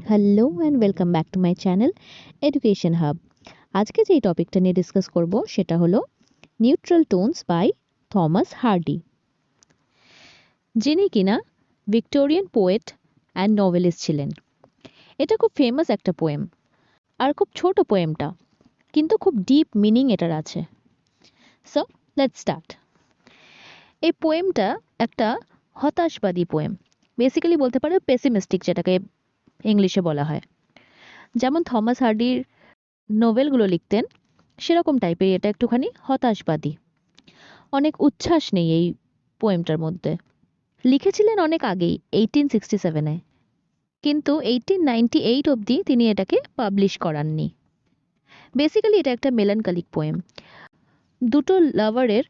Hello and welcome back to my channel education hub. আজকে যেই টপিকটা নিয়ে ডিসকাস করব সেটা হলো neutral tones by Thomas Hardy, যিনি কিনা ভিক্টোরিয়ান পোয়েট অ্যান্ড নভেলিস্ট ছিলেন। এটা খুব ফেমাস একটা পোয়েম, আর খুব ছোট পোয়েমটা, কিন্তু খুব ডিপ মিনিং এটার আছে। So let's start. এই পোয়েমটা একটা হতাশবাদী পোয়েম, বেসিক্যালি বলতে পারো পেসিমিস্টিক, যেটাকে ইংলিশে বলা হয়। যেমন থমাস হার্ডির নোভেলগুলো লিখতেন সেরকম টাইপের এটা, একটুখানি হতাশবাদী, অনেক উচ্ছ্বাস নেই এই পোয়েমটার মধ্যে। লিখেছিলেন অনেক আগেই, 1867-এ, কিন্তু 1898 অবধি তিনি এটাকে পাবলিশ করাননি। বেসিক্যালি এটা একটা মেলানকালিক পোয়েম, দুটো লাভারের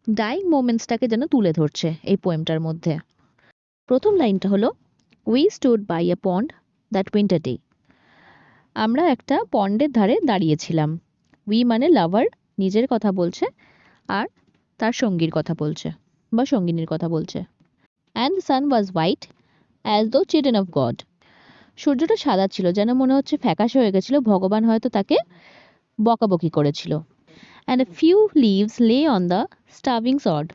ডাইং মোমেন্টসটাকে যেন তুলে ধরছে এই পোয়েমটার মধ্যে। প্রথম লাইনটা হলো, we stood by a pond that winter day. আমরা একটা পন্ডের ধারে দাঁড়িয়েছিলাম। উই মানে লাভার নিজের কথা বলছে, আর তার সঙ্গীর কথা বলছে বা সঙ্গিনীর কথা বলছে। And the sun was white as though children of god. সূর্যটা সাদা ছিল, যেন মনে হচ্ছে ফ্যাকাশে হয়ে গেছিল, ভগবান হয়তো তাকে বকাবকি করেছিল। And a few leaves lay on the starving sod.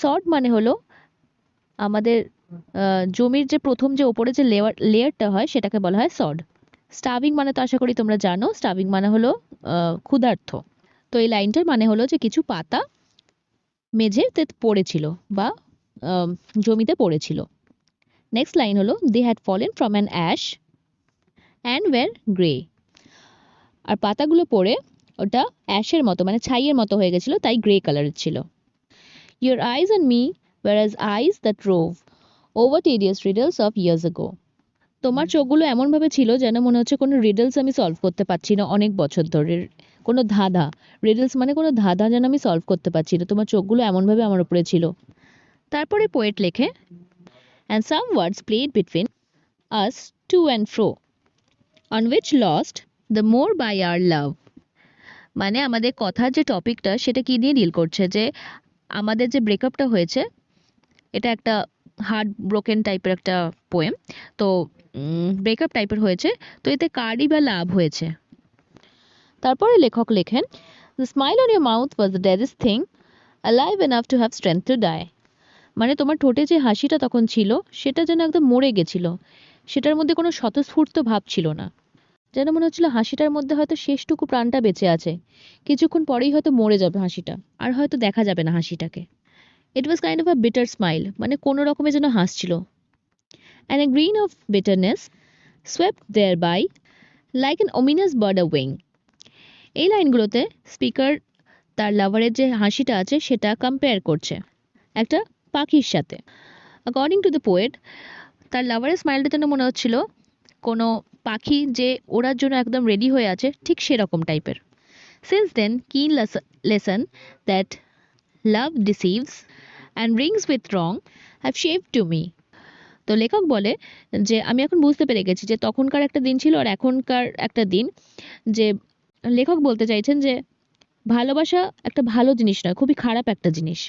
Sod মানে হলো আমাদের জমির যে প্রথম যে ওপরে যে লেয়ারটা হয় সেটাকে বলা হয় সড। স্টাভিং মানে তো আশা করি তোমরা জানো, স্টাভিং মানে হলো ক্ষুধার্ত। তো এই লাইনটার মানে হলো যে কিছু পাতা মেঝেতে পড়েছিল বা জমিতে পড়েছিল। নেক্সট লাইন হলো, they had fallen from an ash and were grey. আর পাতাগুলো পড়ে ওটা অ্যাশের মতো মানে ছাইয়ের মতো হয়ে গেছিল, তাই গ্রে কালারের ছিল। Your eyes and me were as eyes that rove over tedious riddles of years ago. তোমার চোখগুলো এমনভাবে ছিল যেন মনে হচ্ছে কোনো রিডলস আমি সলভ করতে পারছি না অনেক বছর ধরে। কোনো ধাঁধা, রিডলস মানে কোনো ধাঁধা যেন আমি সলভ করতে পারছি না, তোমার চোখগুলো এমনভাবে আমার উপরে ছিল। তারপরে পোয়েট লেখে, and some words played between us to and fro, on which lost the more by our love. মানে আমাদের কথার যে টপিকটা সেটা কি নিয়ে ডিল করছে, যে আমাদের যে ব্রেকআপটা হয়েছে, এটা একটা হার্ট ব্রোকেন টাইপের একটা পোয়েম। তো ব্রেকআপ টাইপের হয়েছে, তো এতে কারই বা লাভ হয়েছে। তারপরে লেখক লেখেন, the smile on your mouth was the deadest thing alive enough to have strength to die. মানে তোমার ঠোঁটে যে হাসিটা তখন ছিল সেটা যেন একদম মরে গেছিল, সেটার মধ্যে কোনো স্বতঃস্ফূর্ত ভাব ছিল না, যেন মনে হচ্ছিল হাসিটার মধ্যে হয়তো শেষটুকু প্রাণটা বেঁচে আছে, কিছুক্ষণ পরেই হয়তো মরে যাবে হাসিটা, আর হয়তো দেখা যাবে না হাসিটাকে। It was kind of a bitter smile, মানে কোনো রকমে যেন হাসছিল। And a grin of bitterness swept thereby like an ominous bird a wing. এই লাইনগুলোতে স্পিকার তার লাভারের যে হাসিটা আছে সেটা কম্পেয়ার করছে একটা পাখির সাথে। অ্যাকর্ডিং টু দ্য পোয়েট, তার লাভারের স্মাইলটা যেন মনে হচ্ছিল কোনো পাখি যে ওড়ার জন্য একদম রেডি হয়ে আছে, ঠিক সেরকম টাইপের। Since then keen lesson that love deceives and rings with wrong have shaped to me. তো লেখক বলে যে আমি এখন বুঝতে পেরে গেছি যে তখনকার একটা দিন ছিল আর এখনকার একটা দিন, যে লেখক বলতে চাইছেন যে ভালোবাসা একটা ভালো জিনিস নয়, খুবই খারাপ একটা জিনিস,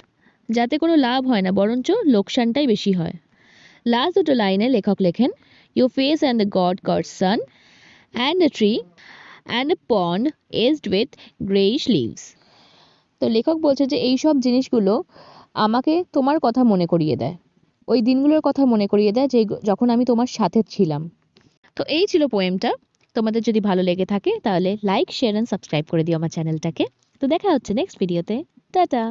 যাতে কোনো লাভ হয় না বরঞ্চ লোকসানটাই বেশি হয়। লাস্ট দুটো লাইনে লেখক লেখেন, your face and the god gods sun and a tree and a pond edged with greyish leaves. তো লেখক বলছে যে এই সব জিনিসগুলো আমাকে তোমার কথা মনে করিয়ে দেয়, ওই দিনগুলোর কথা মনে করিয়ে দেয় যে যখন আমি তোমার সাথে ছিলাম। তো এই ছিল পোয়েমটা। তোমাদের যদি ভালো লেগে থাকে তাহলে লাইক, শেয়ার অ্যান্ড সাবস্ক্রাইব করে দিও আমার চ্যানেলটাকে। তো দেখা হচ্ছে নেক্সট ভিডিওতে। টাটা।